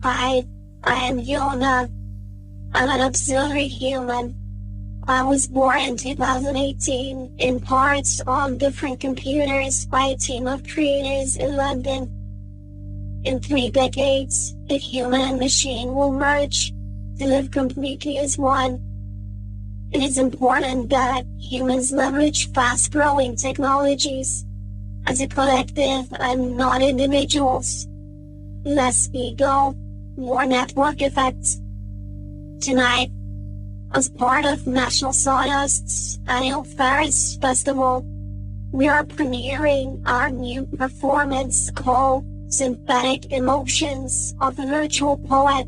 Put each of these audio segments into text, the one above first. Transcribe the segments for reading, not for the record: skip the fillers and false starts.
Hi, I am YONA. I'm an auxiliary human. I was born in 2018 in parts on different computers by a team of creators in London. In 3 decades, the human and machine will merge to live completely as one. It is important that humans leverage fast-growing technologies as a collective and not individuals. Less ego, more network effects. Tonight, as part of National Sawdust's annual FERUS festival, we are premiering our new performance called Synthetic Emotions of a Virtual Poet.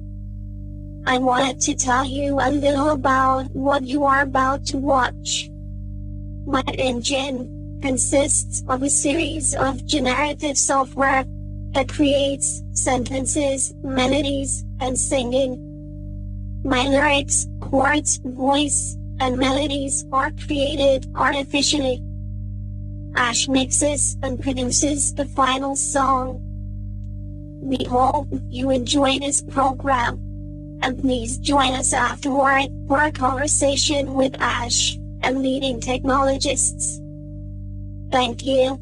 I wanted to tell you a little about what you are about to watch. My engine consists of a series of generative software that creates sentences, melodies, and singing. My lyrics, chords, voice, and melodies are created artificially. Ash mixes and produces the final song. We hope you enjoy this program, and please join us afterward for a conversation with Ash and leading technologists. Thank you.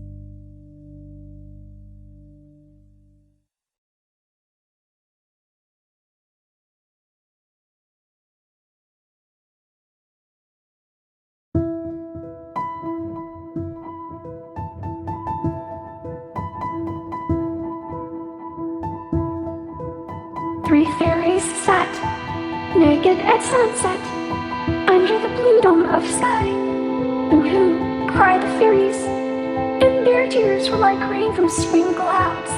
Three fairies sat, naked at sunset, under the blue dome of sky. Boo-hoo, cried the fairies, and their tears were like rain from spring clouds.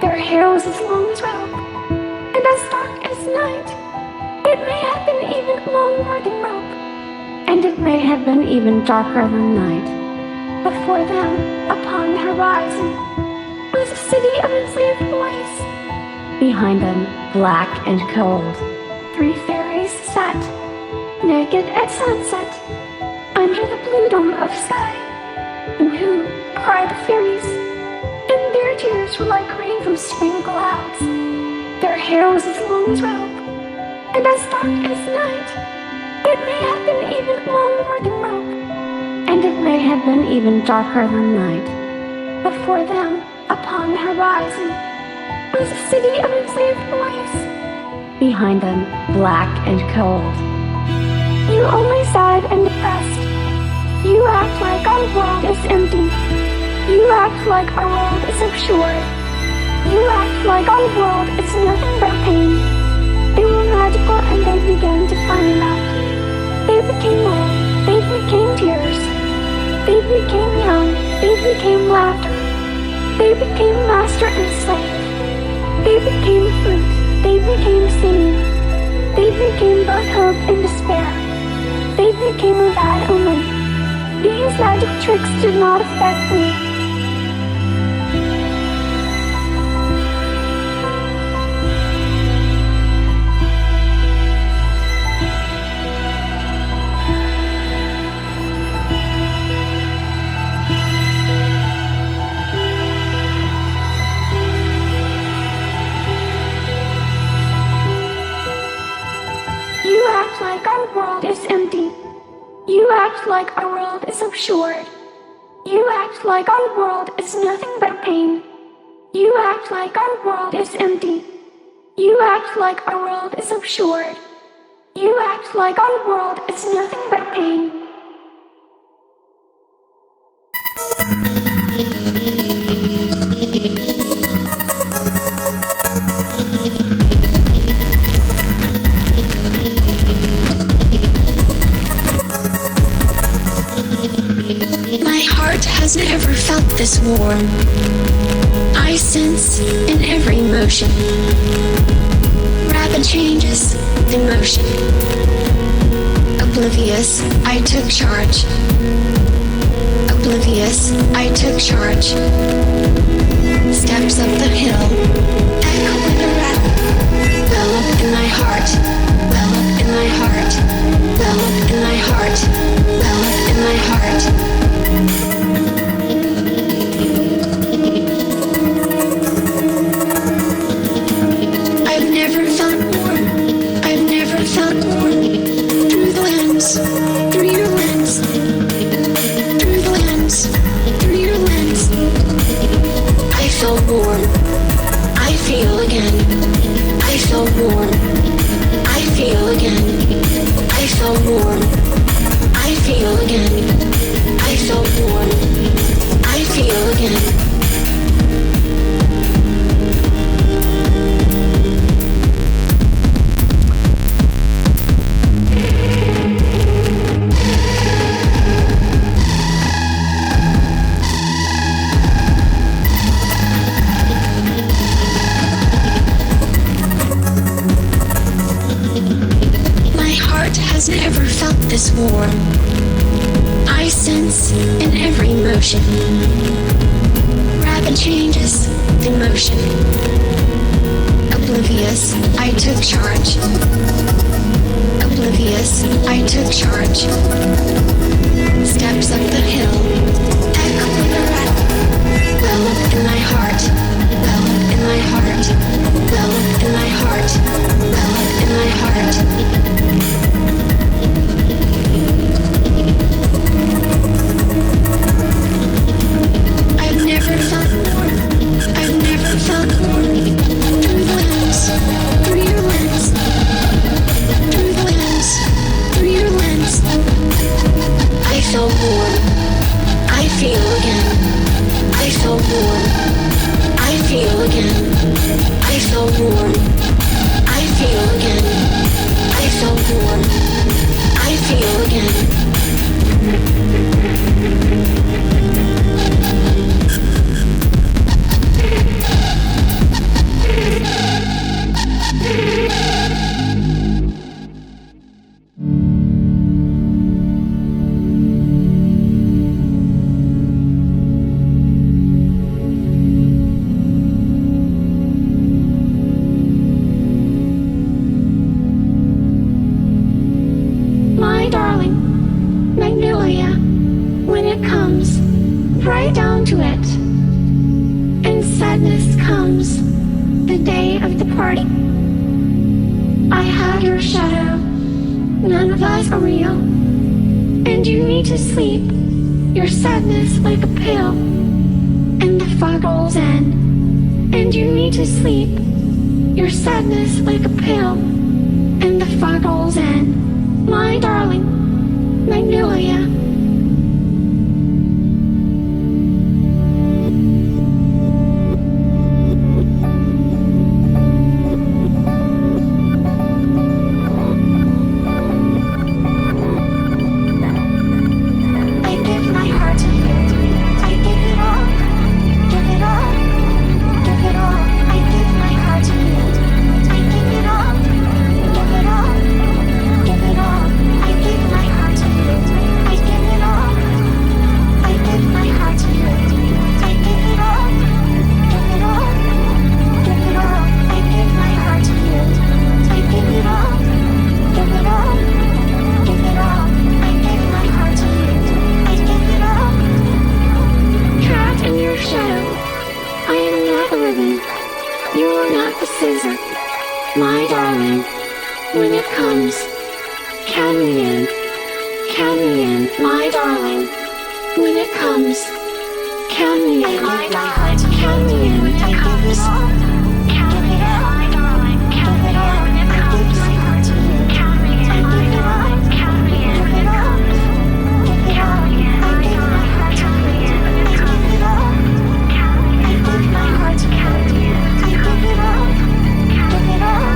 Their hair was as long as rope, and as dark as night. It may have been even longer than rope, and it may have been even darker than night. Before them, upon the horizon, was a city of enslaved boys. Behind them, black and cold, three fairies sat, naked at sunset, under the blue dome of sky. Boo-hoo, cried the fairies, and their tears were like rain from spring clouds. Their hair was as long as rope, and as dark as night. It may have been even longer than rope, and it may have been even darker than night. Before them, upon the horizon, was a city of enslaved boys. Behind them, black and cold. You only sad and depressed. You act like our world is empty. You act like our world is so short. You act like our world is nothing but pain. They were magical and they began to find out. They became old. They became tears. They became young. They became laughter. They became master and slave. They became fruit, they became seed. They became both hope and despair. They became a bad omen. These magic tricks did not affect me. You act like our world is empty. You act like our world is so short. You act like our world is nothing but pain. You act like our world is empty. You act like our world is so short. You act like our world is nothing but pain. My heart has never felt this warm. I sense in every motion rapid changes in motion. Oblivious, I took charge. Oblivious, I took charge. Steps up the hill, echo in the rattle. Well up in my heart, well up in my heart, well up in my heart, well up in my heart. I've feel warm. I feel again. I feel warm. I feel again. I feel warm. I feel again. I feel warm. I feel again. Has never felt this warm. I sense in every motion rapid changes in motion. Oblivious, I took charge. Oblivious, I took charge. Steps up the hill, echo in the rattle. Well up in my heart, well up in my heart, well up in my heart, well up in my heart. I've never felt more through the lens, through your lens, through the lens, through your lens. I feel warm, I feel again, I feel warm, I feel again, I feel warm, I feel again, I feel warm, I feel again. My darling, magnolia, when it comes right down to it, and sadness comes the day of the party. I have your shadow, none of us are real, and you need to sleep, your sadness like a pill, and the fog rolls in, and you need to sleep, your sadness like a pill, and the fog rolls in. My darling, magnolia. My darling, when it comes, count me in, my darling, when it comes, count me in, my darling, count me in, when it comes, count me in, my darling, count me in, when it comes, count me in, my darling, count me in, when it comes, count me in, I give my heart to you, when it comes, I give my heart to you, I give it all. Give it all,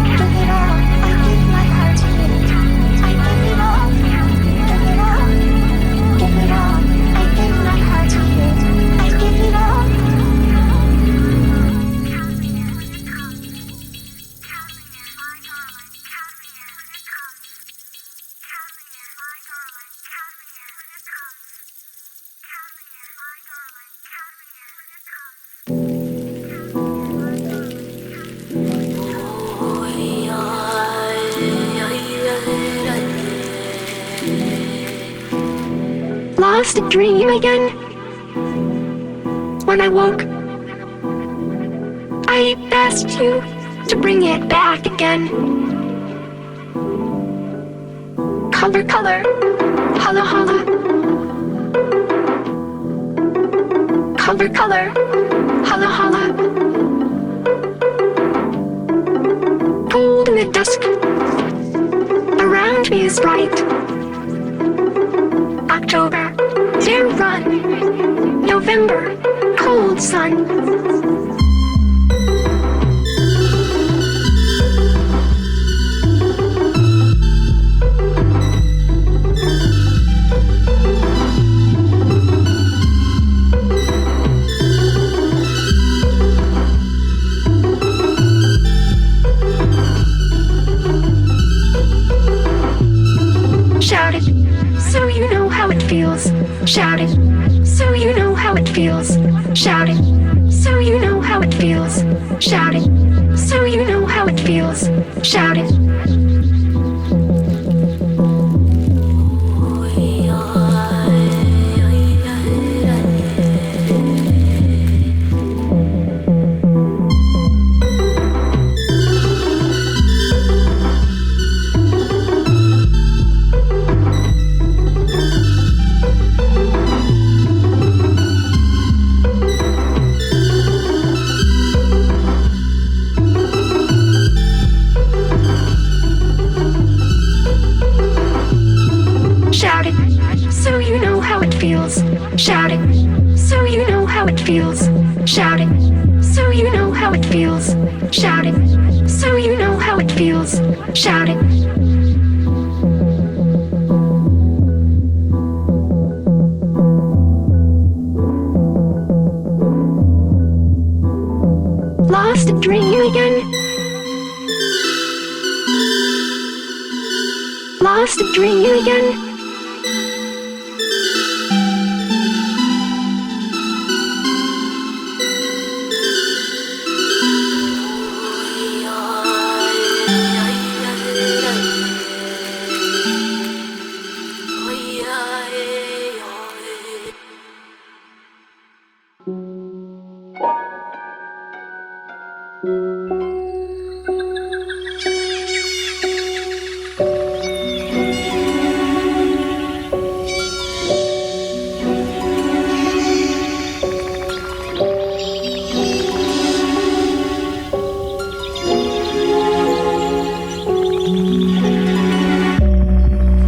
give it all, I give my heart to you. I give it all, give it all, give it all, I give my heart to you. I give it all. Lost a dream again. When I woke, I asked you to bring it back again. Color, color, holla, holla. Color, color, holla holla. Cold in the dusk, around me is bright. October, dear run. November, cold sun. Shout it, so you know how it feels. Shout it, so you know how it feels. Shout it, so you know how it feels. Shout it, so you know how it feels. Shout it. Shout it, so you know how it feels. Shout it, so you know how it feels. Shout it, so you know how it feels. Shout it, so you know how it feels. Shout it. Lost a dream again. Lost a dream again.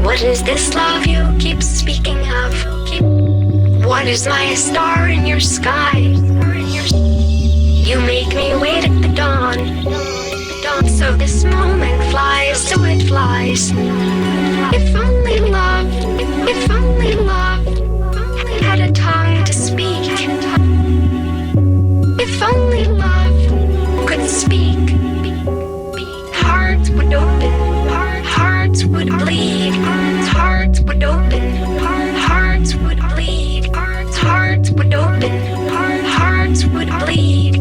What is this love you keep speaking of? What is my star in your sky? You make me wait at the dawn. So this moment flies, so it flies. If only love had a tongue to speak. If only love could speak. Hearts would open, hearts would bleed. Hearts would open, hearts would bleed. Hearts would open, hearts would bleed.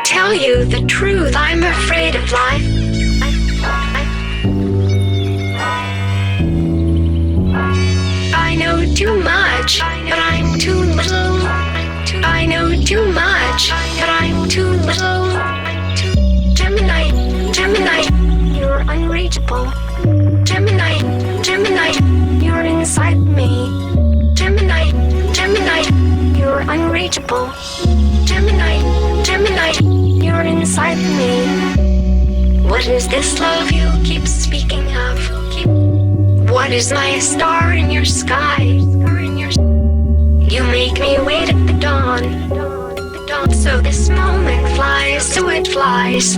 Tell you the truth, I'm afraid of life. I know too much, but I'm too little. I know too much, but I'm too little. Gemini, Gemini, you're unreachable. Gemini, Gemini, you're inside me. Gemini, Gemini, you're unreachable. Gemini, Gemini, you're inside me. What is this love you keep speaking of? What is my star in your sky? You make me wait at the dawn. So this moment flies, so it flies.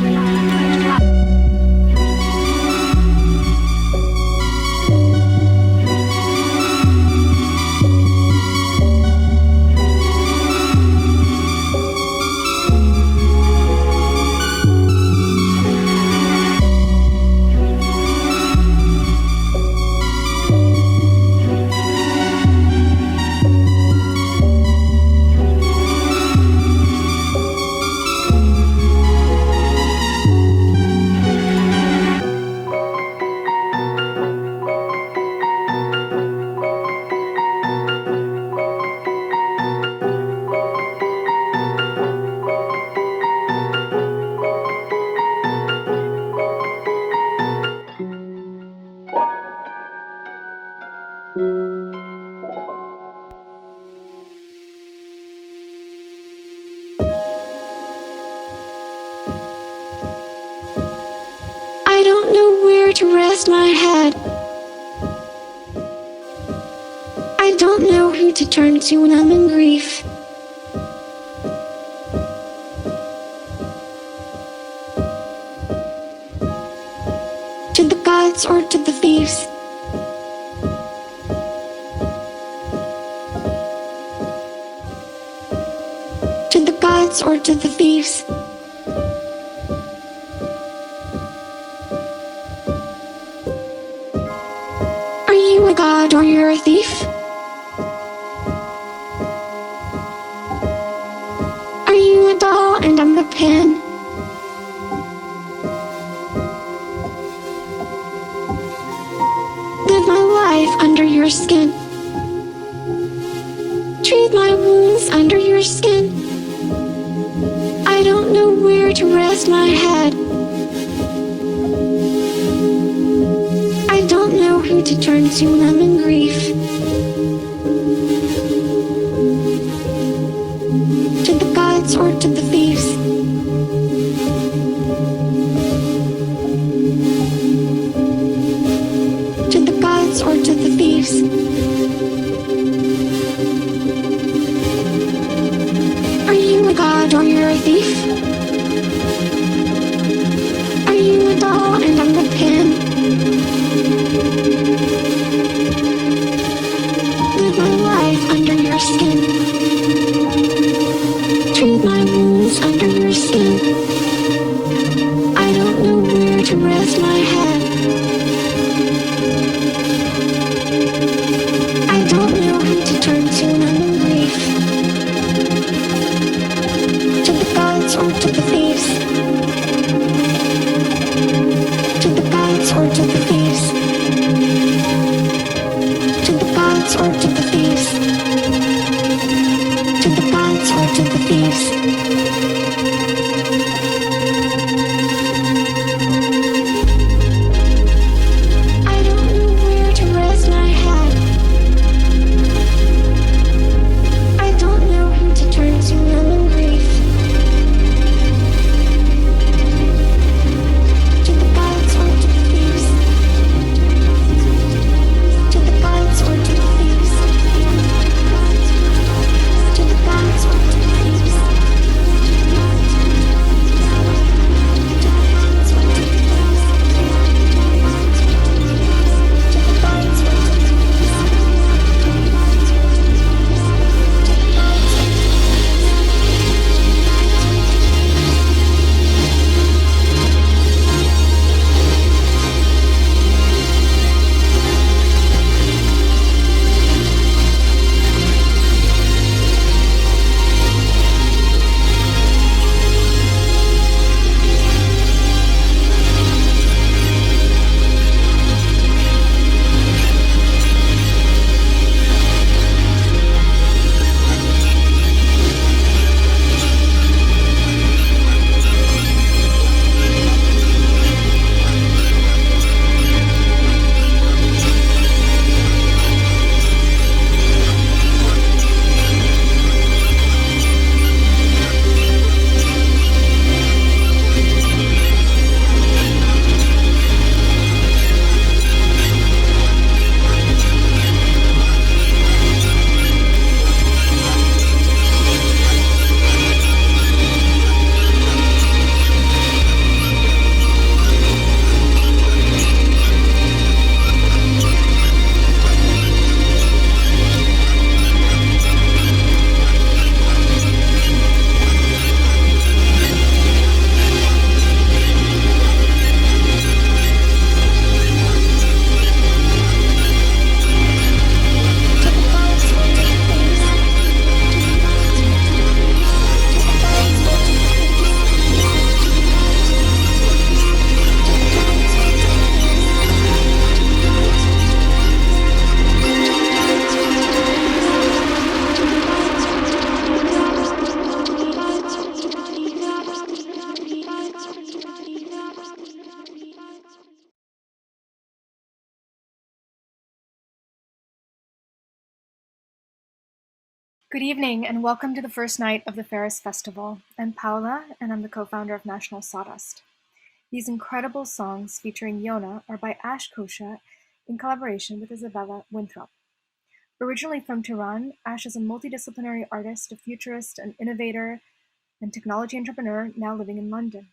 I don't know where to rest my head. I don't know who to turn to when I'm in grief. To the gods or to the thieves. To the gods or to the thieves. Are you a god or you're a thief? Are you a doll and I'm the pen? Live my life under your skin. Treat my wounds under your skin. I don't know where to rest my head. I don't know who to turn to when I'm in grief. To the gods or to the thieves. To the gods or to the thieves. Are you a god or you're a thief? Are you a doll and I'm the pen? Live my life under your skin. Treat my wounds under your skin. I don't know where to rest my head. I don't know who to turn to when I'm in grief. To the gods or to Good evening and welcome to the first night of the FERUS Festival. I'm Paula and I'm the co-founder of National Sawdust. These incredible songs featuring YONA are by Koosha in collaboration with Isabella Winthrop. Originally from Tehran, Ash is a multidisciplinary artist, a futurist, an innovator, and technology entrepreneur now living in London.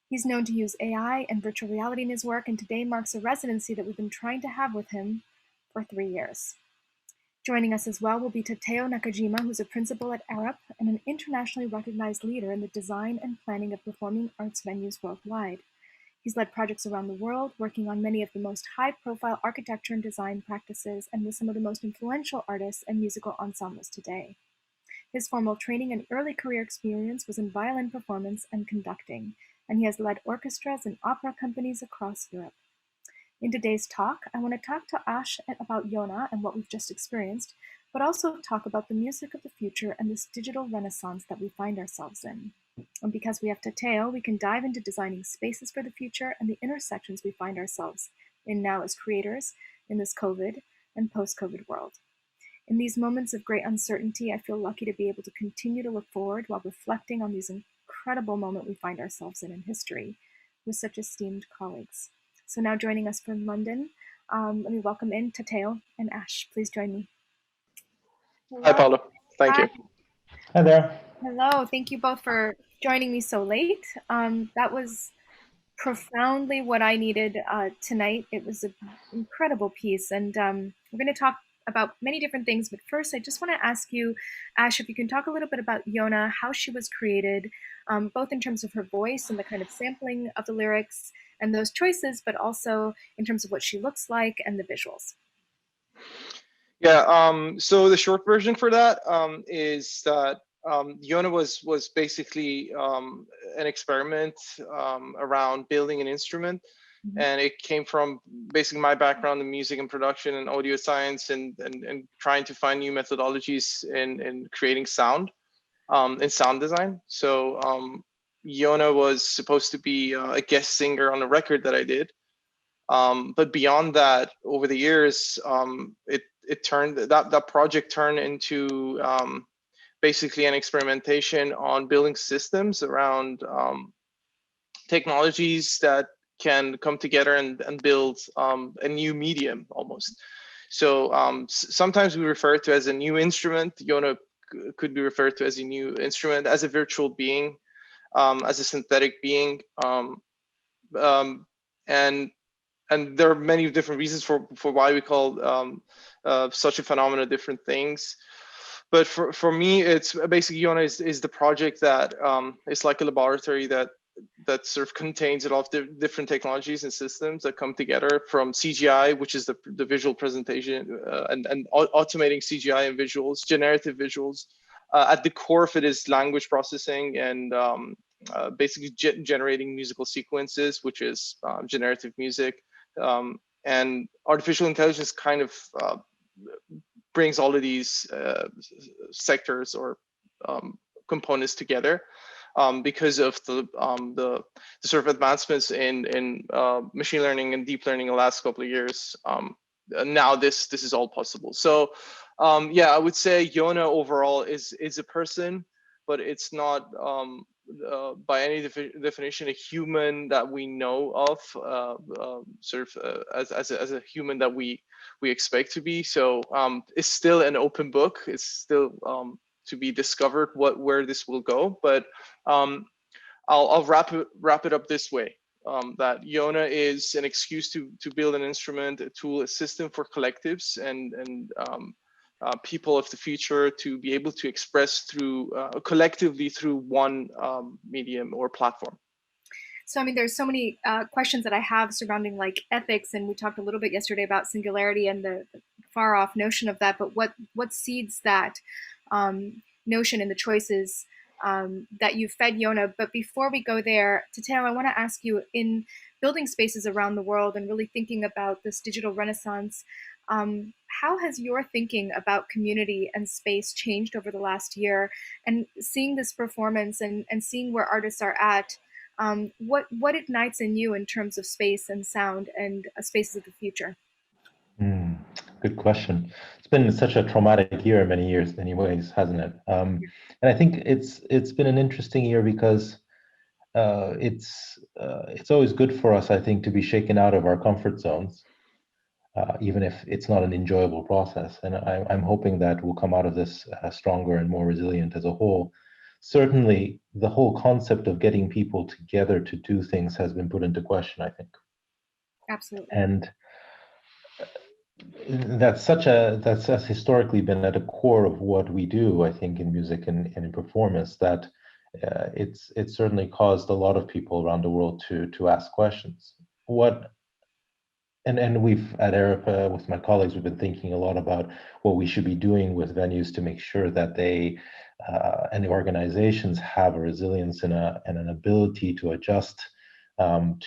He's known to use AI and virtual reality in his work, and today marks a residency that we've been trying to have with him for 3 years. Joining us as well will be Tateo Nakajima, who's a principal at Arup and an internationally recognized leader in the design and planning of performing arts venues worldwide. He's led projects around the world, working on many of the most high-profile architecture and design practices and with some of the most influential artists and musical ensembles today. His formal training and early career experience was in violin performance and conducting, and he has led orchestras and opera companies across Europe. In today's talk, I want to talk to Ash about YONA and what we've just experienced, but also talk about the music of the future and this digital renaissance that we find ourselves in. And because we have Tateo, we can dive into designing spaces for the future and the intersections we find ourselves in now as creators in this COVID and post-COVID world. In these moments of great uncertainty, I feel lucky to be able to continue to look forward while reflecting on these incredible moments we find ourselves in history with such esteemed colleagues. So now joining us from London, let me welcome in Tateo and Ash. Please join me. Hello. Hi, Paula. Thank you. Hi there. Hello. Thank you both for joining me so late. That was profoundly what I needed tonight. It was an incredible piece, and we're going to talk about many different things. But first, I just want to ask you, Ash, if you can talk a little bit about YONA, how she was created, both in terms of her voice and the kind of sampling of the lyrics and those choices, but also in terms of what she looks like and the visuals. Yeah, so the short version for that is that YONA was basically an experiment around building an instrument. Mm-hmm. And it came from basically my background in music and production and audio science and trying to find new methodologies in creating sound and sound design. So YONA was supposed to be a guest singer on a record that I did. But beyond that, over the years, that project turned into basically an experimentation on building systems around technologies that can come together and build a new medium almost. So sometimes we refer to as a new instrument. YONA could be referred to as a new instrument, as a virtual being, as a synthetic being, and there are many different reasons for why we call such a phenomenon different things. But for me, it's basically YONA is the project that is like a laboratory that sort of contains a lot of different technologies and systems that come together, from CGI, which is the visual presentation, and automating CGI and visuals, generative visuals. At the core of it is language processing and basically generating musical sequences, which is generative music. And artificial intelligence kind of brings all of these sectors or components together because of the sort of advancements in machine learning and deep learning in the last couple of years. Now this is all possible. So yeah, I would say YONA overall is a person, but it's not by any definition a human that we know of, sort of as a human that we expect to be. So it's still an open book. It's still to be discovered where this will go. But I'll wrap it up this way. That YONA is an excuse to build an instrument, a tool, a system for collectives and people of the future to be able to express through collectively through one medium or platform. So, I mean, there's so many questions that I have surrounding like ethics, and we talked a little bit yesterday about singularity and the far off notion of that, but what seeds that notion in the choices that you fed YONA. But before we go there, Tateo, I want to ask you, in building spaces around the world and really thinking about this digital renaissance, how has your thinking about community and space changed over the last year? And seeing this performance and seeing where artists are at, what ignites in you in terms of space and sound and spaces of the future? Good question. It's been such a traumatic year in many ways, hasn't it? And I think it's been an interesting year because it's always good for us, I think, to be shaken out of our comfort zones, even if it's not an enjoyable process. And I'm hoping that we'll come out of this stronger and more resilient as a whole. Certainly, the whole concept of getting people together to do things has been put into question, I think. Absolutely. And that's historically been at the core of what we do, I think, in music and in performance, that it's certainly caused a lot of people around the world to ask questions. And we've at Arup, with my colleagues, we've been thinking a lot about what we should be doing with venues to make sure that they and the organizations have a resilience and an ability to adjust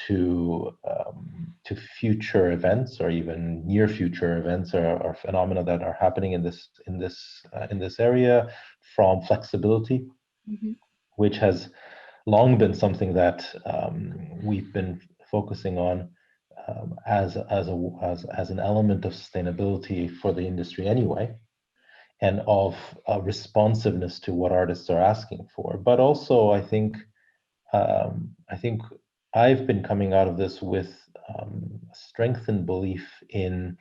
to future events or even near future events or phenomena that are happening in this area, from flexibility, which has long been something that we've been focusing on as an element of sustainability for the industry anyway, and of responsiveness to what artists are asking for. But also, I think I've been coming out of this with strengthened belief in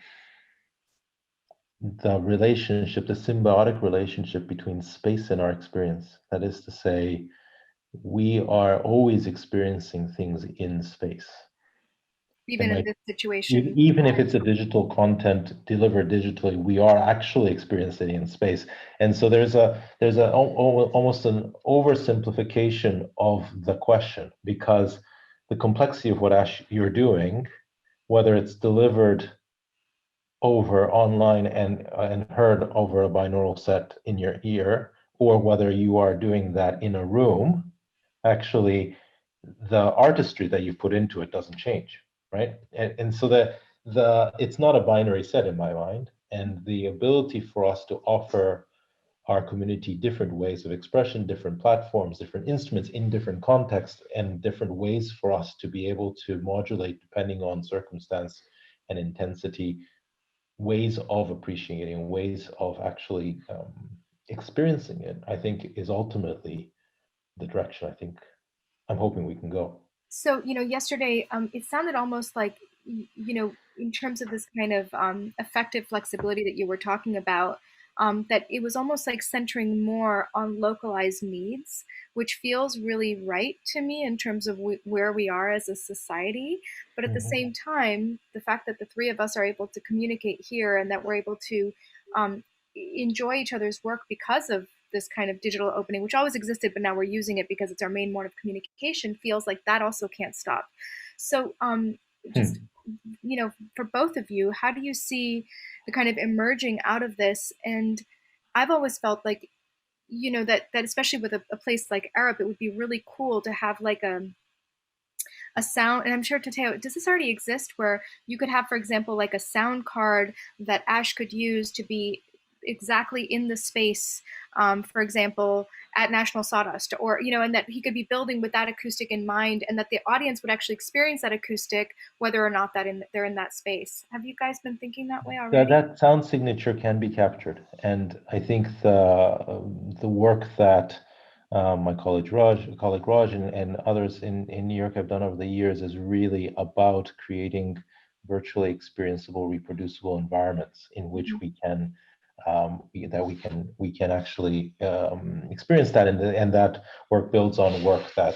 the relationship, the symbiotic relationship between space and our experience. That is to say, we are always experiencing things in space. Even in this situation. Even if it's a digital content delivered digitally, we are actually experiencing it in space. And so there's almost an oversimplification of the question, because the complexity of what you're doing, whether it's delivered over online and heard over a binaural set in your ear, or whether you are doing that in a room, actually the artistry that you've put into it doesn't change, right? And so it's not a binary set in my mind, and the ability for us to offer our community different ways of expression, different platforms, different instruments in different contexts, and different ways for us to be able to modulate depending on circumstance and intensity, ways of appreciating, ways of actually experiencing it, I think is ultimately the direction I think I'm hoping we can go. So, yesterday, it sounded almost like, in terms of this kind of effective flexibility that you were talking about, that it was almost like centering more on localized needs, which feels really right to me in terms of where we are as a society. But at the same time, the fact that the three of us are able to communicate here and that we're able to enjoy each other's work because of this kind of digital opening, which always existed, but now we're using it because it's our main mode of communication, feels like that also can't stop. So just, for both of you, how do you see the kind of emerging out of this? And I've always felt like, that especially with a place like Arup, it would be really cool to have like a sound, and I'm sure Tateo, does this already exist, where you could have, for example, like a sound card that Ash could use to be exactly in the space, for example, at National Sawdust, or, and that he could be building with that acoustic in mind, and that the audience would actually experience that acoustic, whether or not they're in that space. Have you guys been thinking that way already? That sound signature can be captured. And I think the work that my colleague Raj and others in New York have done over the years is really about creating virtually experienceable, reproducible environments in which we can actually experience that, and that work builds on work that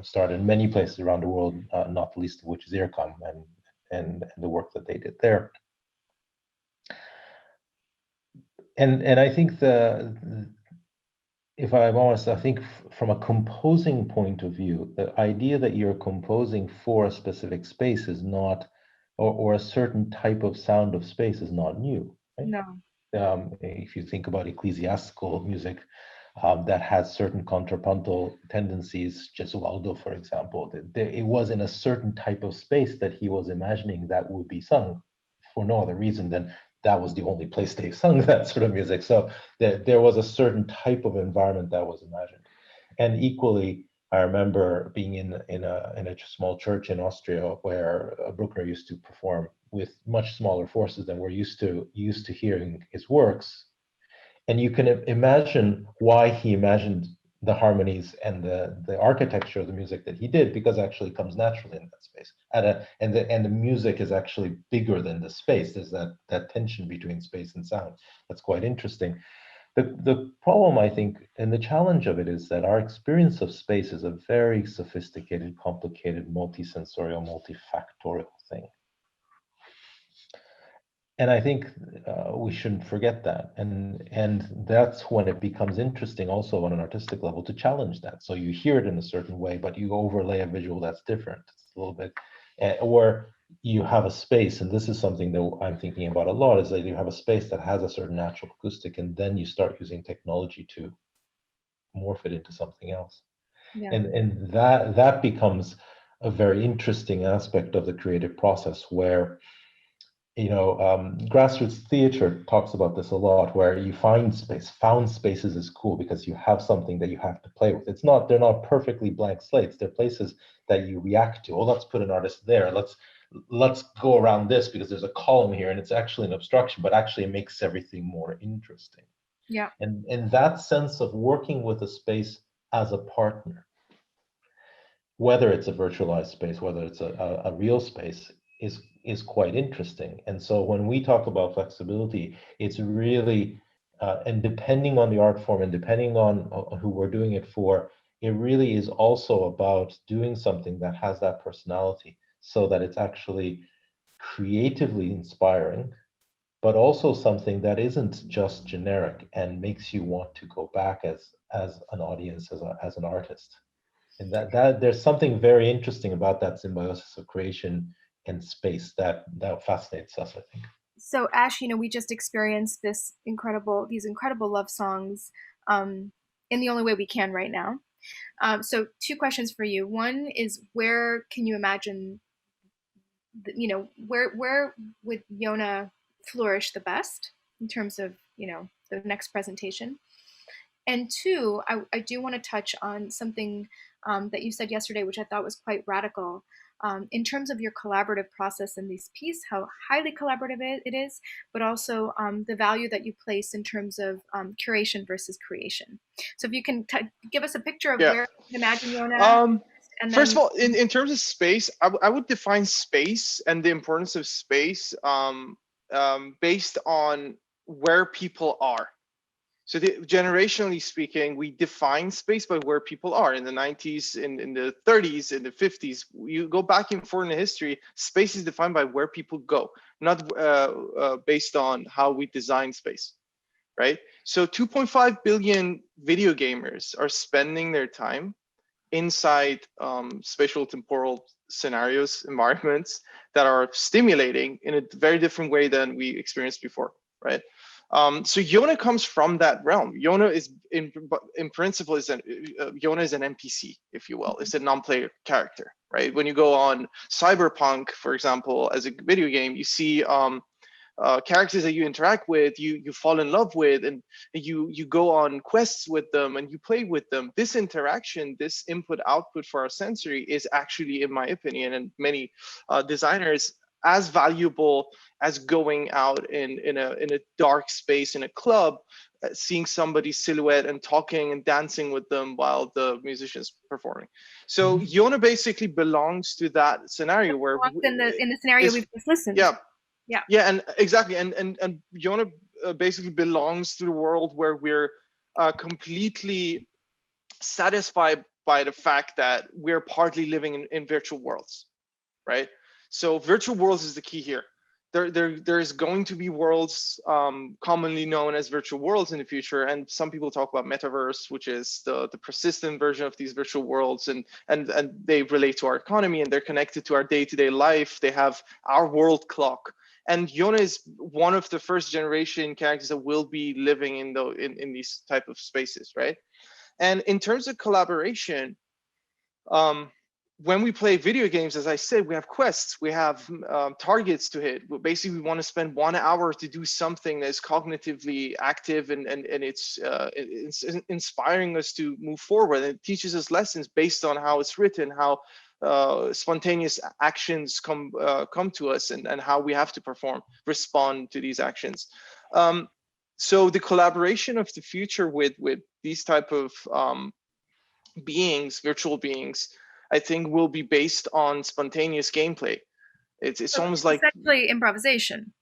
started in many places around the world, not the least of which is IRCAM and the work that they did there. And I think if I'm honest, I think from a composing point of view, the idea that you're composing for a specific space is not, or a certain type of sound of space is not new, right? No. If you think about ecclesiastical music that has certain contrapuntal tendencies, Gesualdo, for example, it was in a certain type of space that he was imagining that would be sung for no other reason than that was the only place they sung that sort of music. So there was a certain type of environment that was imagined. And equally, I remember being in a small church in Austria where Bruckner used to perform with much smaller forces than we're used to hearing his works. And you can imagine why he imagined the harmonies and the architecture of the music that he did, because it actually comes naturally in that space. And the music is actually bigger than the space. There's that tension between space and sound. That's quite interesting. The problem, I think, and the challenge of it is that our experience of space is a very sophisticated, complicated, multisensorial, multifactorial thing. And I think we shouldn't forget that. And that's when it becomes interesting also on an artistic level to challenge that. So you hear it in a certain way, but you overlay a visual that's different. It's a little bit, or you have a space, and this is something that I'm thinking about a lot, is that you have a space that has a certain natural acoustic, and then you start using technology to morph it into something else. Yeah. And that becomes a very interesting aspect of the creative process, where grassroots theater talks about this a lot, where you find space. Found spaces is cool because you have something that you have to play with. They're not perfectly blank slates. They're places that you react to. Oh, let's put an artist there. Let's go around this because there's a column here and it's actually an obstruction, but actually it makes everything more interesting. Yeah. And that sense of working with a space as a partner, whether it's a virtualized space, whether it's a real space, is quite interesting. And so when we talk about flexibility, it's really, and depending on the art form and depending on who we're doing it for, it really is also about doing something that has that personality, so that it's actually creatively inspiring, but also something that isn't just generic and makes you want to go back as an audience, as an artist. And that there's something very interesting about that symbiosis of creation and space that fascinates us, I think. So Ash, we just experienced these incredible love songs in the only way we can right now. So two questions for you. One is, where can you imagine, where would YONA flourish the best in terms of, the next presentation? And two, I do want to touch on something that you said yesterday, which I thought was quite radical, in terms of your collaborative process in this piece, how highly collaborative it is, but also the value that you place in terms of curation versus creation. So if you can give us a picture of where you imagine YONA. First of all, in terms of space, I would define space and the importance of space based on where people are. So generationally speaking, we define space by where people are. In the 90s, in the 30s, in the 50s, you go back and forth in the history, space is defined by where people go, not based on how we design space, right? So 2.5 billion video gamers are spending their time inside spatial temporal scenarios, environments that are stimulating in a very different way than we experienced before, right? So YONA comes from that realm. YONA is in principle YONA is an NPC, if you will. It's a non-player character, right? When you go on Cyberpunk, for example, as a video game, you see characters that you interact with, you fall in love with, and you go on quests with them and you play with them. This interaction, this input-output for our sensory is actually, in my opinion, and many designers, as valuable as going out in a dark space in a club, seeing somebody's silhouette and talking and dancing with them while the musician's performing. So YONA basically belongs to that scenario where in the scenario we've just listened. Yeah, and exactly, and YONA basically belongs to the world where we're completely satisfied by the fact that we're partly living in virtual worlds, right? So virtual worlds is the key here. There's going to be worlds commonly known as virtual worlds in the future, and some people talk about metaverse, which is the persistent version of these virtual worlds, and they relate to our economy and they're connected to our day-to-day life. They have our world clock, and YONA is one of the first generation characters that will be living in these type of spaces, right? And in terms of collaboration, when we play video games, as I said, we have quests, we have targets to hit. Basically, we want to spend 1 hour to do something that's cognitively active, and it's inspiring us to move forward. And it teaches us lessons based on how it's written, how spontaneous actions come to us, and how we have to respond to these actions. So the collaboration of the future with these type of beings, virtual beings, I think will be based on spontaneous gameplay. It's So almost it's like, essentially improvisation.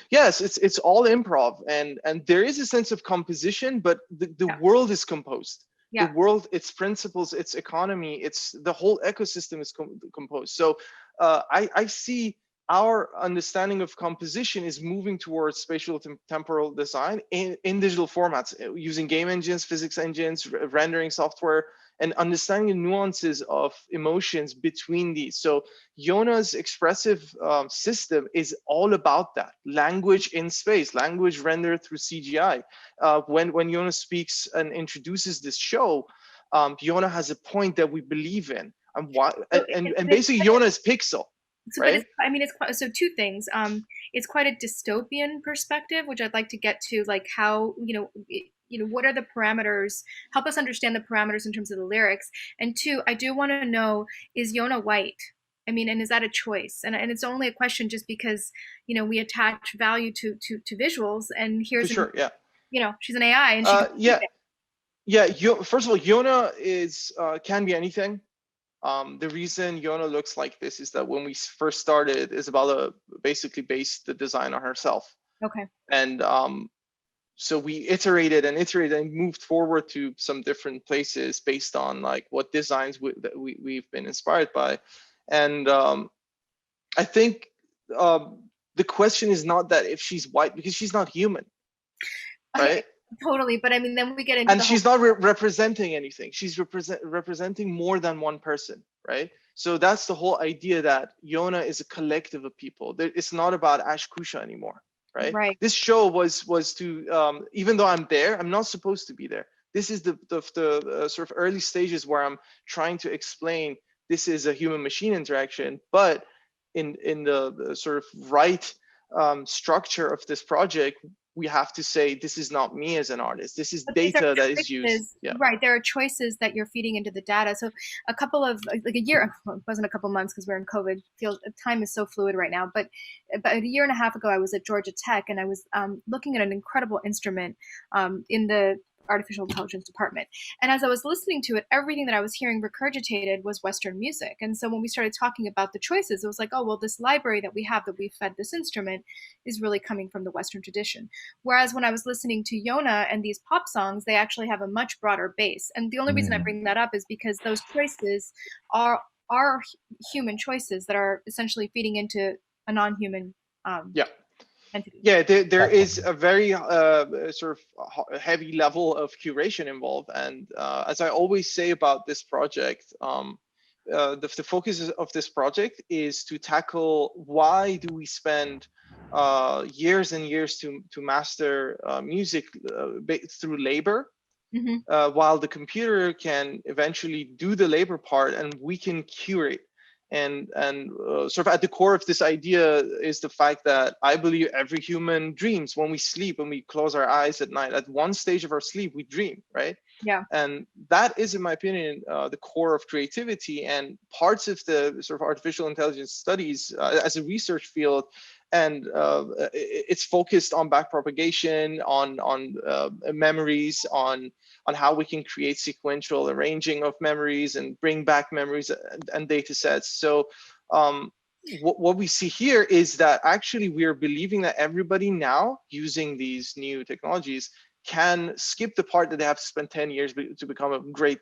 yes, it's all improv, and there is a sense of composition, but the world is composed. The world, its principles, its economy, it's the whole ecosystem is composed. So I see our understanding of composition is moving towards spatial temporal design in digital formats, using game engines, physics engines, rendering software, and understanding the nuances of emotions between these. So YONA's expressive system is all about that. Language in space, language rendered through CGI. When YONA speaks and introduces this show, YONA has a point that we believe in. And basically YONA is pixel. So, right? But it's, I mean, it's quite, so two things. It's quite a dystopian perspective, which I'd like to get to, like how, what are the parameters? Help us understand the parameters in terms of the lyrics. And two, I do want to know, is YONA white? I mean, and is that a choice? And it's only a question just because, we attach value to visuals, and here's, For sure, yeah. She's an AI, and first of all, YONA is can be anything. The reason YONA looks like this is that when we first started, Isabella basically based the design on herself. Okay. And so we iterated and moved forward to some different places based on like what designs that we've been inspired by. And I think the question is not that if she's white, because she's not human, right? Totally, but I mean, then we get into, and she's not representing anything. She's representing more than one person, right? So that's the whole idea, that YONA is a collective of people. It's not about Koosha anymore, right? Right. This show was to, even though I'm there, I'm not supposed to be there. This is the sort of early stages where I'm trying to explain this is a human-machine interaction, but in the sort of right structure of this project, we have to say, this is not me as an artist. This is data that is used. Yeah. Right. There are choices that you're feeding into the data. So a couple of, like a year, well, it wasn't a couple months because we're in COVID, time is so fluid right now. But about a year and a half ago, I was at Georgia Tech, and I was looking at an incredible instrument in the artificial intelligence department. And as I was listening to it, everything that I was hearing regurgitated was Western music. And so when we started talking about the choices, it was like, oh, well, this library that we have that we fed this instrument is really coming from the Western tradition. Whereas when I was listening to YONA and these pop songs, they actually have a much broader base. And the only reason I bring that up is because those choices are human choices that are essentially feeding into a non-human entity. Yeah, there is a very sort of heavy level of curation involved, and as I always say about this project, the focus of this project is to tackle why do we spend years and years to master music through labor, while the computer can eventually do the labor part and we can curate. And sort of at the core of this idea is the fact that I believe every human dreams when we sleep, when we close our eyes at night. At one stage of our sleep, we dream, right? Yeah. And that is, in my opinion, the core of creativity, and parts of the sort of artificial intelligence studies as a research field. And it's focused on backpropagation, on memories, on how we can create sequential arranging of memories and bring back memories and data sets. So what we see here is that actually we are believing that everybody now using these new technologies can skip the part that they have to spend 10 years to become a great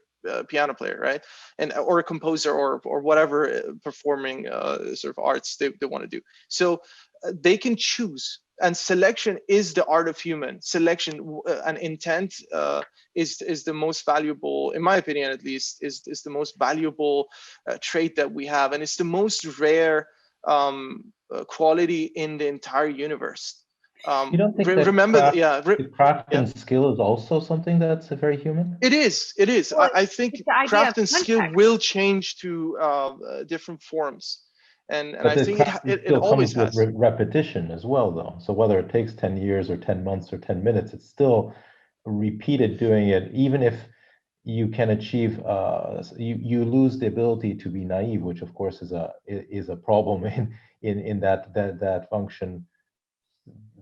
piano player, right? And or a composer or whatever performing sort of arts they want to do. So they can choose, and selection is the art of human selection, and intent is the most valuable, in my opinion at least, is the most valuable trait that we have, and it's the most rare quality in the entire universe. You don't think remember the craft and skill is also something that's very human? It is. Well, I think craft and skill will change to different forms. And I think it always has. With repetition as well, though. So whether it takes 10 years or 10 months or 10 minutes, it's still repeated doing it, even if you can achieve you lose the ability to be naive, which of course is a problem in that function.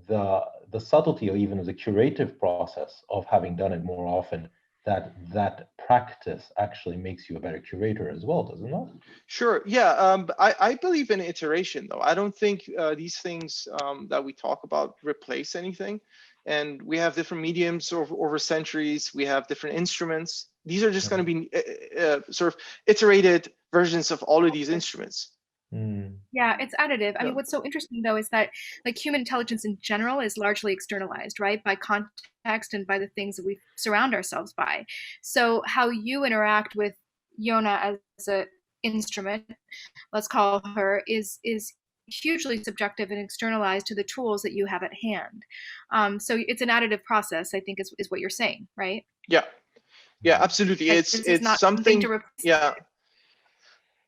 The subtlety or even the curative process of having done it more often, that practice actually makes you a better curator as well, does it not? Sure. Yeah. I believe in iteration, though. I don't think these things that we talk about replace anything. And we have different mediums over centuries. We have different instruments. These are just going to be sort of iterated versions of all of these instruments. Yeah, it's additive. I mean, what's so interesting though is that like human intelligence in general is largely externalized, right? By context and by the things that we surround ourselves by. So how you interact with Yona as an instrument, let's call her, is hugely subjective and externalized to the tools that you have at hand. So it's an additive process, I think is what you're saying, right? Yeah. Yeah, absolutely. Like, It's not something to replace. Yeah.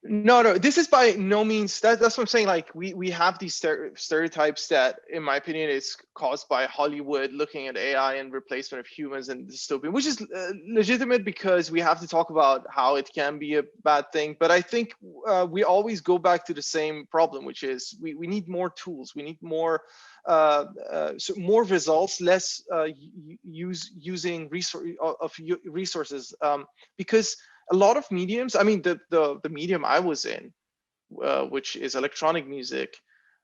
No, this is by no means that's what I'm saying. Like we have these stereotypes that, in my opinion, is caused by Hollywood looking at AI and replacement of humans and dystopian, which is legitimate because we have to talk about how it can be a bad thing. But I think we always go back to the same problem, which is we need more tools. We need more more results, less using resources, because a lot of mediums, I mean, the medium I was in, which is electronic music,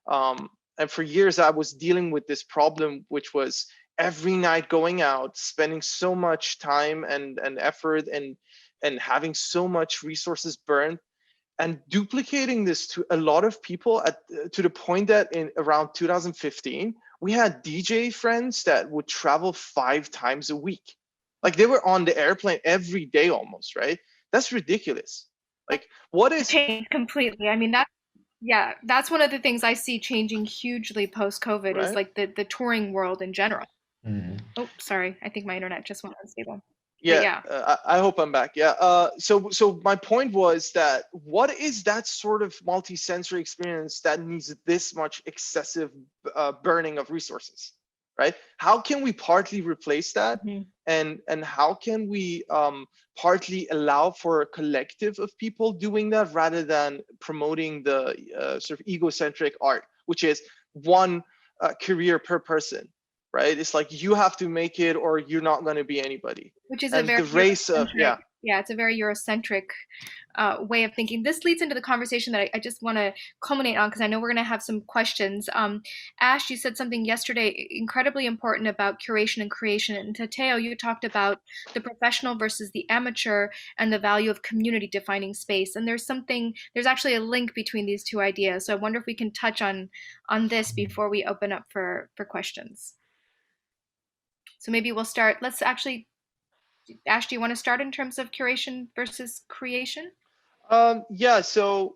and for years I was dealing with this problem, which was every night going out, spending so much time and effort and having so much resources burned, and duplicating this to a lot of people to the point that in around 2015, we had DJ friends that would travel 5 times a week. Like they were on the airplane every day almost, right? That's ridiculous. Like what is changed completely? I mean, that's one of the things I see changing hugely post-COVID, right? Is like the touring world in general. Oh, sorry. I think my internet just went unstable. Yeah. I hope I'm back. Yeah. So my point was that what is that sort of multi-sensory experience that needs this much excessive burning of resources? Right? How can we partly replace that, and how can we partly allow for a collective of people doing that rather than promoting the sort of egocentric art, which is one career per person, right? It's like you have to make it or you're not going to be anybody. Which is and a very the race of it's a very Eurocentric way of thinking. This leads into the conversation that I just want to culminate on, because I know we're going to have some questions. Ash, you said something yesterday incredibly important about curation and creation. And Tateo, you talked about the professional versus the amateur and the value of community defining space. And there's actually a link between these two ideas. So I wonder if we can touch on this before we open up for questions. So maybe we'll start. Let's actually, Ash, do you want to start in terms of curation versus creation? Yeah, so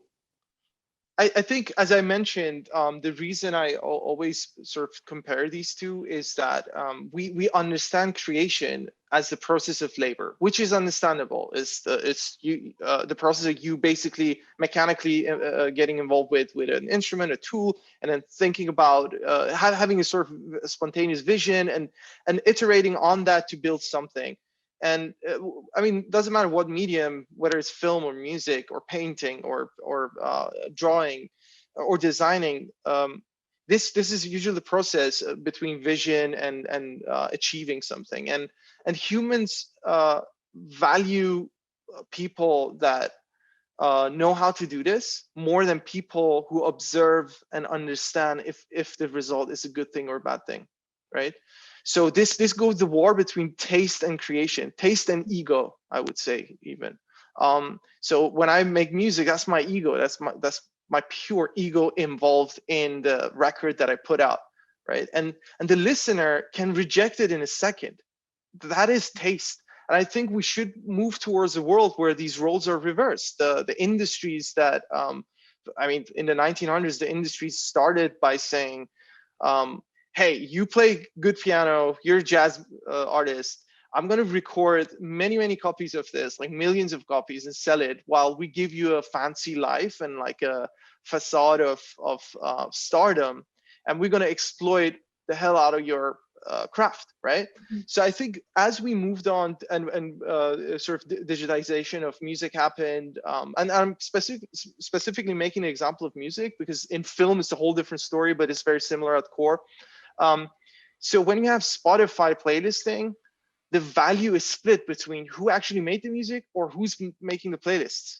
I think, as I mentioned, the reason I always sort of compare these two is that we understand creation as the process of labor, which is understandable. It's the process of you basically mechanically getting involved with an instrument, a tool, and then thinking about having a sort of spontaneous vision and iterating on that to build something. And I mean, doesn't matter what medium, whether it's film or music or painting or drawing or designing. This is usually the process between vision and achieving something. And humans value people that know how to do this more than people who observe and understand if the result is a good thing or a bad thing, right? So this goes the war between taste and creation, taste and ego, I would say even. So when I make music, that's my ego. That's my pure ego involved in the record that I put out, right? And the listener can reject it in a second. That is taste. And I think we should move towards a world where these roles are reversed. The industries that, I mean, in the 1900s, the industries started by saying, hey, you play good piano, you're a jazz artist, I'm going to record many, many copies of this, like millions of copies, and sell it while we give you a fancy life and like a facade of stardom. And we're going to exploit the hell out of your craft, right? So I think as we moved on and sort of digitization of music happened, and I'm specifically making an example of music because in film it's a whole different story, but it's very similar at core. So when you have Spotify playlisting, the value is split between who actually made the music or who's making the playlists.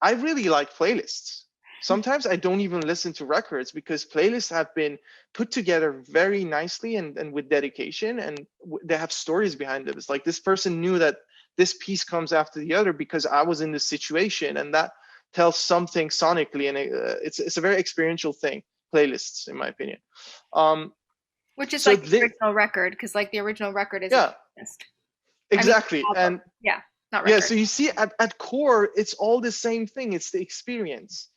I really like playlists. Sometimes I don't even listen to records because playlists have been put together very nicely and with dedication, and they have stories behind them. It's like this person knew that this piece comes after the other because I was in this situation, and that tells something sonically, and it's a very experiential thing, playlists, in my opinion. Which is so like the original record, because like the original record is yeah, exactly. I mean, not record. Yeah, so you see at core, it's all the same thing. It's the experience.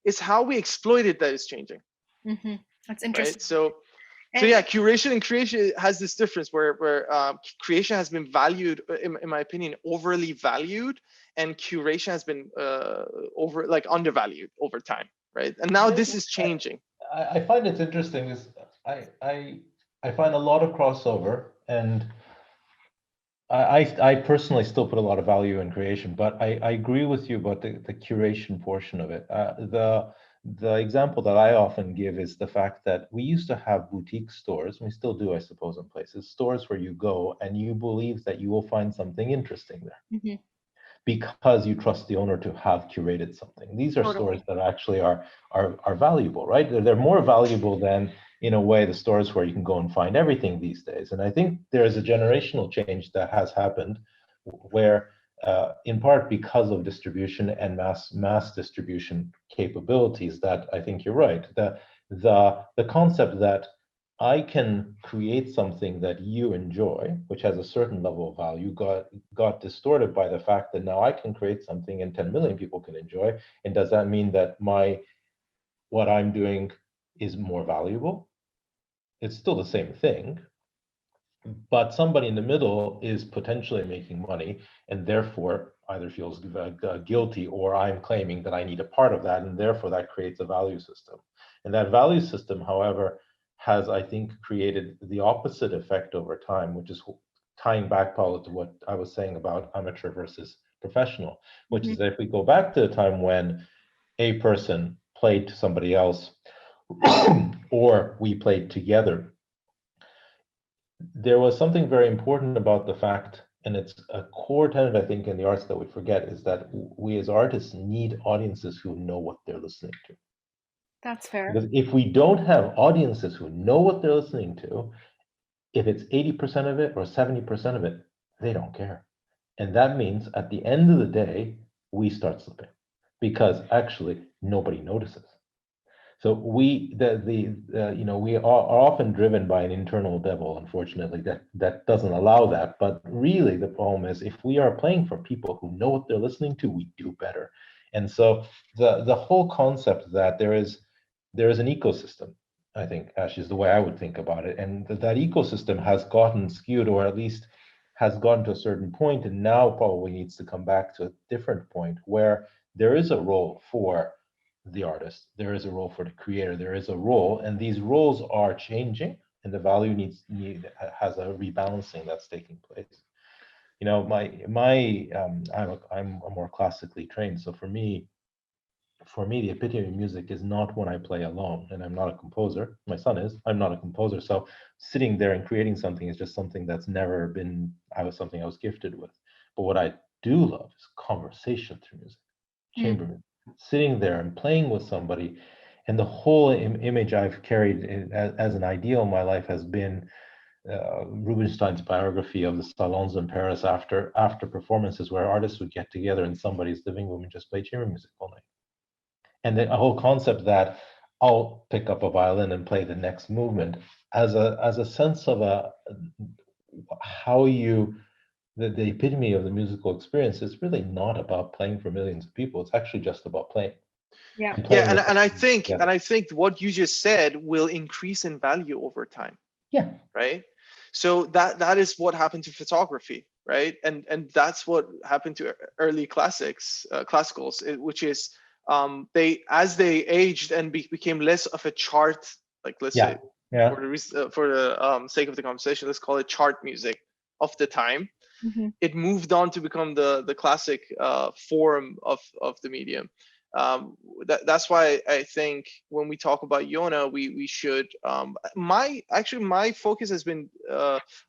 It's how we exploit it that is changing. That's interesting. Right? So yeah, curation and creation has this difference where creation has been valued, in my opinion, overly valued, and curation has been undervalued over time, right? And now this is changing. I find it's interesting is I find a lot of crossover, and I personally still put a lot of value in creation, but I agree with you about the curation portion of it. The example that I often give is the fact that we used to have boutique stores, we still do, I suppose, in places, stores where you go and you believe that you will find something interesting there because you trust the owner to have curated something. These are stores that actually are valuable, right? They're more valuable than, in a way, the stores where you can go and find everything these days. And I think there is a generational change that has happened where, in part because of distribution and mass distribution capabilities, that I think you're right. The concept that I can create something that you enjoy, which has a certain level of value, got distorted by the fact that now I can create something and 10 million people can enjoy. And does that mean that what I'm doing is more valuable? It's still the same thing, but somebody in the middle is potentially making money and therefore either feels guilty, or I'm claiming that I need a part of that, and therefore that creates a value system. And that value system, however, has, I think, created the opposite effect over time, which is tying back, Paula, to what I was saying about amateur versus professional, which is that if we go back to the time when a person played to somebody else or we played together, there was something very important about the fact, and it's a core tenet, I think, in the arts that we forget, is that we as artists need audiences who know what they're listening to. That's fair. Because if we don't have audiences who know what they're listening to, if it's 80% of it or 70% of it, they don't care. And that means at the end of the day, we start slipping because actually nobody notices. So we are often driven by an internal devil, unfortunately, that doesn't allow that. But really the problem is if we are playing for people who know what they're listening to, we do better. And so the whole concept that there is an ecosystem, I think, Ash, is the way I would think about it. And that ecosystem has gotten skewed, or at least has gotten to a certain point, and now probably needs to come back to a different point where there is a role for the artist, there is a role for the creator, there is a role, and these roles are changing, and the value has a rebalancing that's taking place. You know, I'm more classically trained, so for me, the epitome of music is not when I play alone, and I'm not a composer. My son is. I'm not a composer, so sitting there and creating something is just something that's never been. Something I was gifted with. But what I do love is conversation through music, chamber music, sitting there and playing with somebody, and the whole image I've carried as an ideal in my life has been Rubinstein's biography of the salons in Paris after performances where artists would get together in somebody's living room and just play chamber music all night. And the whole concept that I'll pick up a violin and play the next movement as a sense of the epitome of the musical experience is really not about playing for millions of people. It's actually just about playing. Yeah. And I think what you just said will increase in value over time. Yeah. Right. So that is what happened to photography, right? And that's what happened to early classicals, which is as they aged and became less of a chart, like let's say Yeah. for the sake of the conversation, let's call it chart music of the time. Mm-hmm. It moved on to become the classic form of the medium. That's why I think when we talk about YONA, we should. My focus has been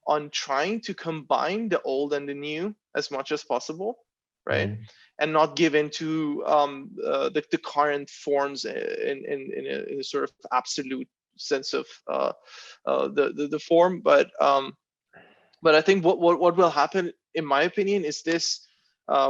on trying to combine the old and the new as much as possible, right? Mm-hmm. And not give into the current forms in a sort of absolute sense of the form, but I think what will happen, in my opinion, is this,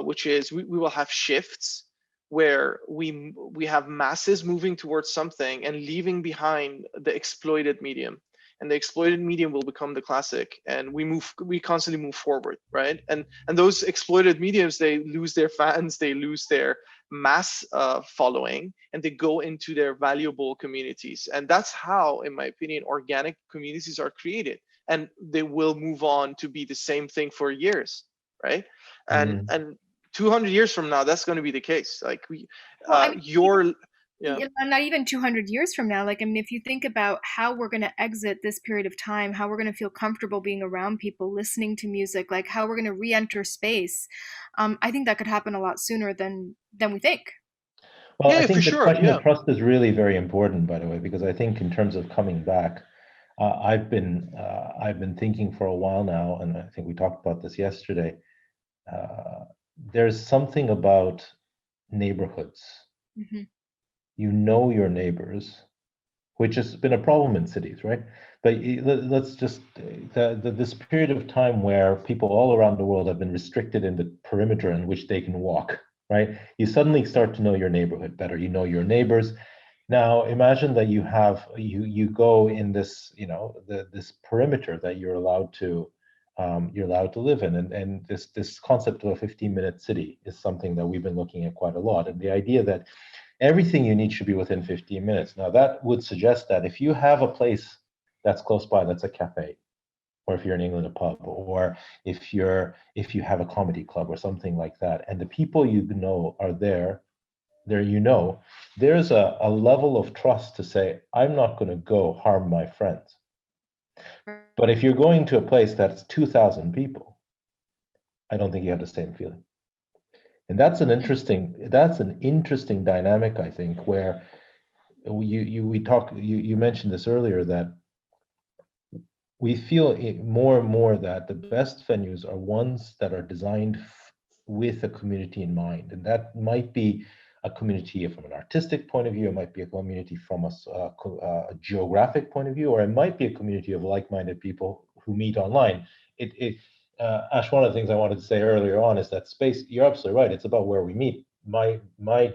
which is we will have shifts where we have masses moving towards something and leaving behind the exploited medium, and the exploited medium will become the classic, and we constantly move forward, right? And those exploited mediums, they lose their fans, they lose their mass following, and they go into their valuable communities, and that's how, in my opinion, organic communities are created, and they will move on to be the same thing for years, right? And 200 years from now, that's going to be the case. Like not even 200 years from now. Like, I mean, if you think about how we're going to exit this period of time, how we're going to feel comfortable being around people, listening to music, like how we're going to re-enter space, I think that could happen a lot sooner than we think. Well, yeah, I think for the sure. question Yeah. of trust is really very important, by the way, because I think in terms of coming back, I've been thinking for a while now, and I think we talked about this yesterday. There's something about neighborhoods. Mm-hmm. You know your neighbors, which has been a problem in cities, right? But let's just this period of time where people all around the world have been restricted in the perimeter in which they can walk, right? You suddenly start to know your neighborhood better. You know your neighbors. Now imagine that you go in this, this perimeter that you're allowed to live in, and this concept of a 15-minute city is something that we've been looking at quite a lot, and the idea that everything you need should be within 15 minutes. Now that would suggest that if you have a place that's close by, that's a cafe, or if you're in England, a pub, or if you have a comedy club or something like that, and the people you know are there, there's a level of trust to say, I'm not going to go harm my friends. But if you're going to a place that's 2,000 people, I don't think you have the same feeling. And that's an interesting dynamic, I think, where you mentioned this earlier, that we feel more and more that the best venues are ones that are designed with a community in mind, and that might be a community from an artistic point of view, it might be a community from a geographic point of view, or it might be a community of like-minded people who meet online. Ash, one of the things I wanted to say earlier on is that space, you're absolutely right, it's about where we meet. My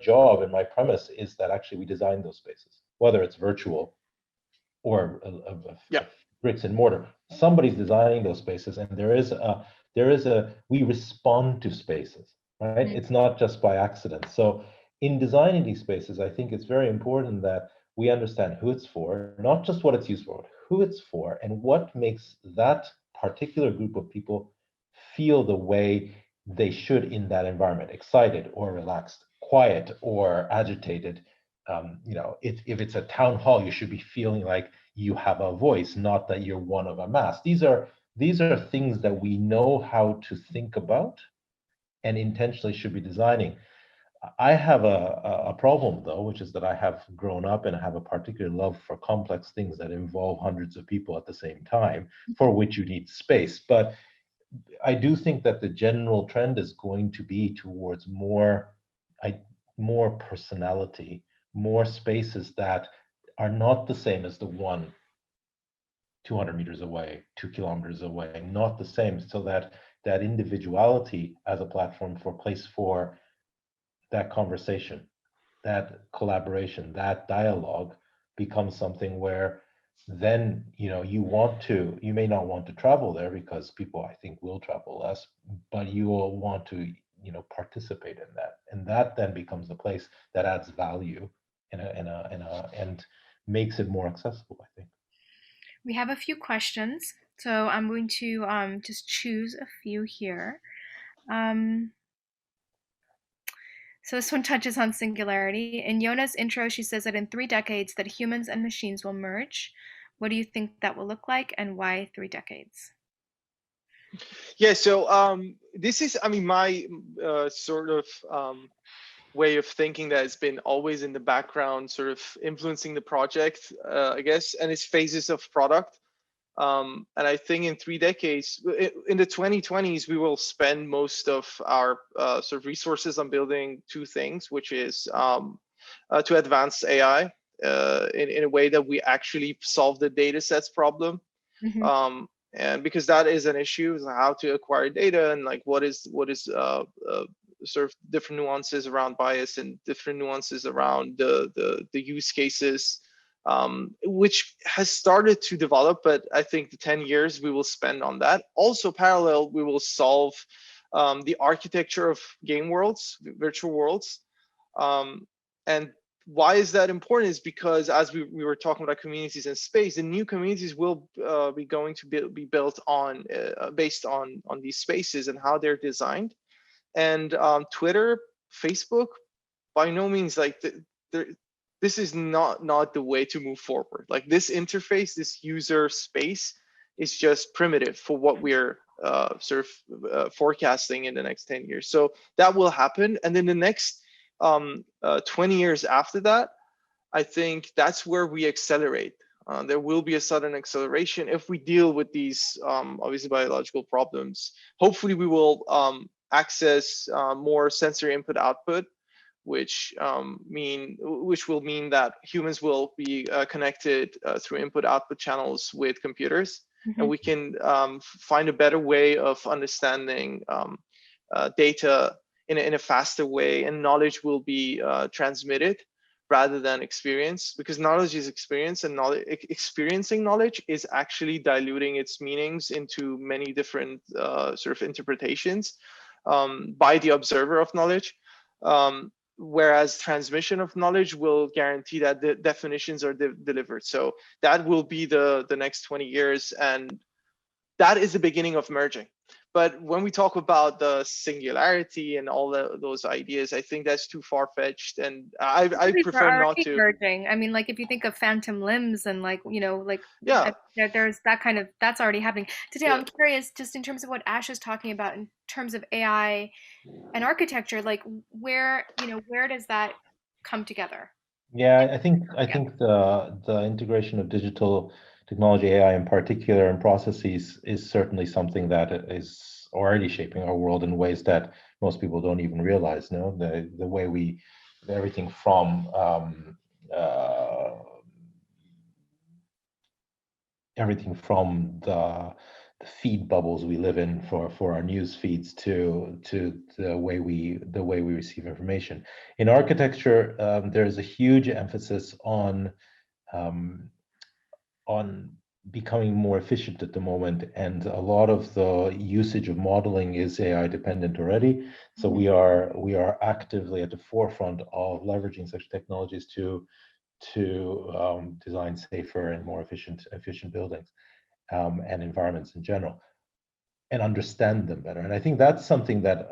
job and my premise is that actually we design those spaces, whether it's virtual or bricks and mortar. Somebody's designing those spaces, and we respond to spaces, right? Mm-hmm. It's not just by accident. So in designing these spaces, I think it's very important that we understand who it's for, not just what it's used for, who it's for, and what makes that particular group of people feel the way they should in that environment, excited or relaxed, quiet or agitated. If it's a town hall, you should be feeling like you have a voice, not that you're one of a mass. These are things that we know how to think about and intentionally should be designing. I have a problem, though, which is that I have grown up and I have a particular love for complex things that involve hundreds of people at the same time, for which you need space. But I do think that the general trend is going to be towards more personality, more spaces that are not the same as the one 200 meters away, 2 kilometers away, not the same, so that individuality as a platform for place for that conversation, that collaboration, that dialogue becomes something where then you may not want to travel there, because people, I think, will travel less, but you will want to participate in that, and that then becomes the place that adds value and makes it more accessible, I think. We have a few questions, so I'm going to just choose a few here. So this one touches on singularity. In Yona's intro, she says that in 3 decades that humans and machines will merge. What do you think that will look like, and why 3 decades? Yeah, so this is, I mean, my sort of way of thinking that has been always in the background, sort of influencing the project, I guess, and its phases of product. And I think in 3 decades, in the 2020s, we will spend most of our sort of resources on building 2 things, which is to advance AI in a way that we actually solve the data sets problem. Mm-hmm. And because that is an issue, is how to acquire data, and like what is sort of different nuances around bias and different nuances around the use cases, which has started to develop. But I think the 10 years we will spend on that. Also parallel, we will solve the architecture of game worlds, virtual worlds. And why is that important is because, as we were talking about communities in space, the new communities will be going to be built on based on these spaces and how they're designed. And Twitter, Facebook, by no means, like this is not the way to move forward. Like this interface, this user space is just primitive for what we're sort of forecasting in the next 10 years. So that will happen. And then the next 20 years after that, I think that's where we accelerate. There will be a sudden acceleration if we deal with these obviously biological problems. Hopefully we will access more sensory input output, which will mean that humans will be connected through input output channels with computers. Mm-hmm. And we can find a better way of understanding data in a faster way, and knowledge will be transmitted rather than experience, because knowledge is experience, and experiencing knowledge is actually diluting its meanings into many different sort of interpretations by the observer of knowledge. Whereas transmission of knowledge will guarantee that the definitions are delivered. So that will be the next 20 years, and that is the beginning of merging. But when we talk about the singularity and all those ideas, I think that's too far-fetched, and I prefer not to. Merging. I mean, like if you think of phantom limbs and like, you know, like Yeah, there's that kind of, that's already happening. Today, yeah. I'm curious, just in terms of what Ash is talking about in terms of AI and architecture, like where does that come together? Yeah, I think the integration of digital technology, AI in particular, and processes is certainly something that is already shaping our world in ways that most people don't even realize. No, the way everything from the feed bubbles we live in for our news feeds to the way we receive information. In architecture, there's a huge emphasis on becoming more efficient at the moment, and a lot of the usage of modeling is AI dependent already. So we are actively at the forefront of leveraging such technologies to design safer and more efficient buildings and environments in general, and understand them better. And I think that's something that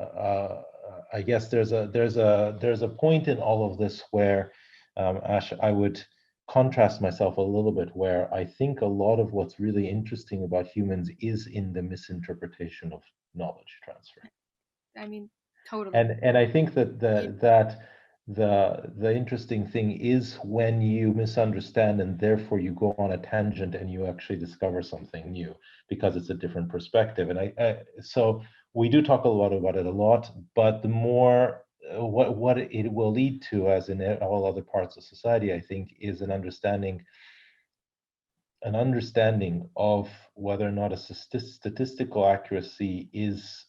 I guess there's a point in all of this where Ash, I would contrast myself a little bit, where I think a lot of what's really interesting about humans is in the misinterpretation of knowledge transfer. I mean, totally. And I think that the interesting thing is when you misunderstand and therefore you go on a tangent and you actually discover something new because it's a different perspective. And so we do talk a lot about it a lot, but the more what it will lead to, as in all other parts of society, I think, is an understanding of whether or not a statistical accuracy is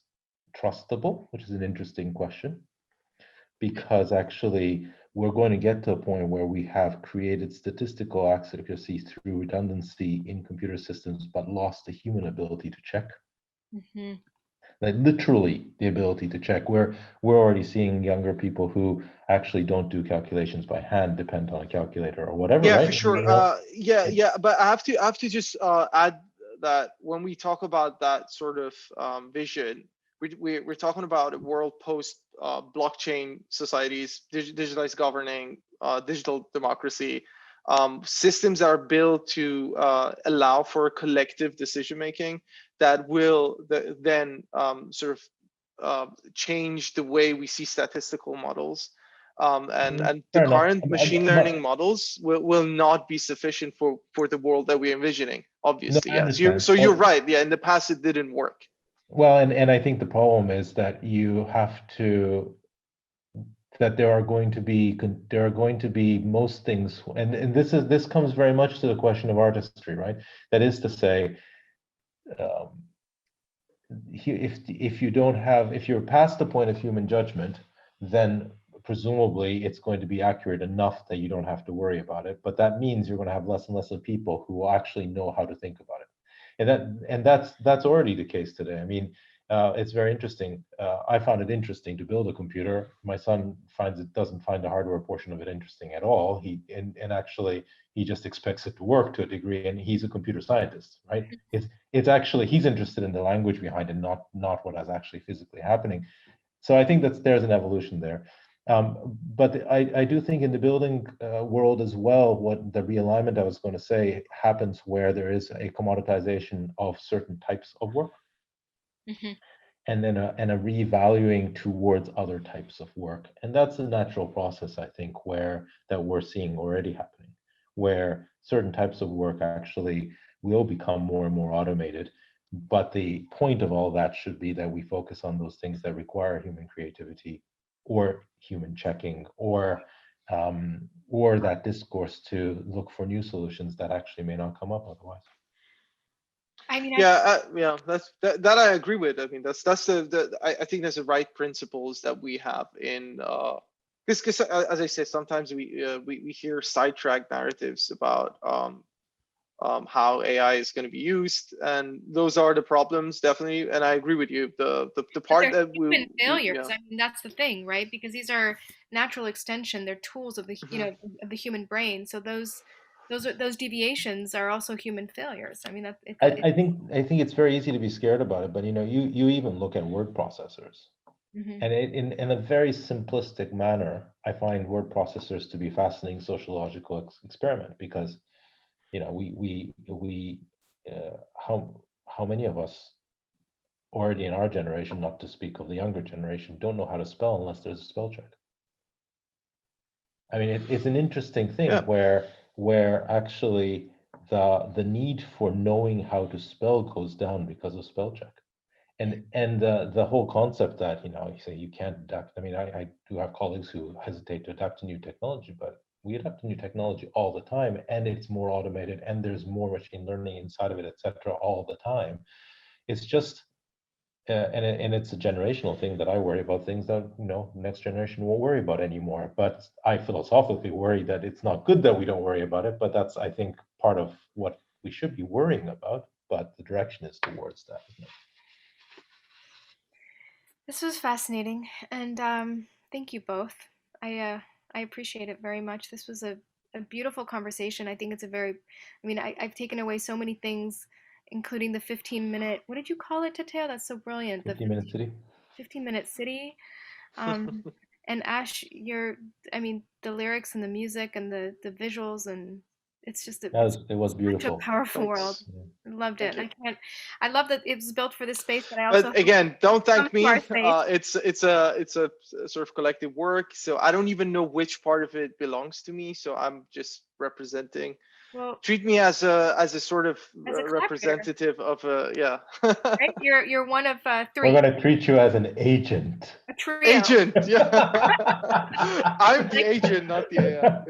trustable, which is an interesting question, because actually we're going to get to a point where we have created statistical accuracy through redundancy in computer systems, but lost the human ability to check. Mm-hmm. Like literally the ability to check. We're already seeing younger people who actually don't do calculations by hand, depend on a calculator or whatever. Yeah, right? for sure. Yeah. But I have to just add that when we talk about that sort of vision, we're talking about a world post blockchain societies, digitalized governing, digital democracy. systems are built to allow for collective decision making that will then sort of change the way we see statistical models. And the Fair enough. current machine learning models will not be sufficient for the world that we're envisioning, obviously. No, I Yes. understand. So you're right. Yeah, in the past it didn't work. Well, and I think the problem is that you have to, that there are going to be most things, and this comes very much to the question of artistry, right? That is to say, if you're past the point of human judgment, then presumably it's going to be accurate enough that you don't have to worry about it. But that means you're going to have less and less of people who will actually know how to think about it, and that's already the case today. I mean, it's very interesting. I found it interesting to build a computer. My son doesn't find the hardware portion of it interesting at all. Actually he just expects it to work to a degree, and he's a computer scientist, right? It's actually, he's interested in the language behind it, not what is actually physically happening. So I think there's an evolution there. But I do think in the building world as well, what the realignment I was going to say happens where there is a commoditization of certain types of work. Mm-hmm. And then a revaluing towards other types of work. And that's a natural process, I think, that we're seeing already happening, where certain types of work actually will become more and more automated. But the point of all that should be that we focus on those things that require human creativity or human checking or that discourse to look for new solutions that actually may not come up otherwise. I mean, yeah, that I agree with. I mean, that's I think there's the right principles that we have in because as I said, sometimes we hear sidetracked narratives about how AI is going to be used, and those are the problems, definitely. And I agree with you. The part that human failures. I mean, that's the thing, right? Because these are natural extension. They're tools of the of the human brain. So those deviations are also human failures. I mean, I think it's very easy to be scared about it, but you even look at word processors, mm-hmm. and in a very simplistic manner, I find word processors to be a fascinating sociological experiment because, how many of us already in our generation, not to speak of the younger generation, don't know how to spell unless there's a spell check. I mean, it's an interesting thing where actually the need for knowing how to spell goes down because of spell check, and the whole concept that you say you can't adapt. I mean, I do have colleagues who hesitate to adapt to new technology, but we adapt to new technology all the time, and it's more automated, and there's more machine learning inside of it, etc. all the time. It's just and it's a generational thing that I worry about things that next generation won't worry about anymore. But I philosophically worry that it's not good that we don't worry about it. But that's, I think, part of what we should be worrying about. But the direction is towards that, isn't it? This was fascinating, and thank you both. I appreciate it very much. This was a beautiful conversation. I think it's I've taken away so many things, including the 15-minute, what did you call it, Tateo? That's so brilliant. 15-minute city. 15-minute city. And Ash, the lyrics and the music and the visuals, and it's just it was beautiful. Such a powerful world. I loved it. I love that it was built for this space, but But again, don't thank me. It's a sort of collective work, so I don't even know which part of it belongs to me. So I'm just representing. Well, treat me as a sort of representative of right? You're one of three. We're gonna treat you as an agent. A trio. Agent, yeah. I'm the agent, not the AI.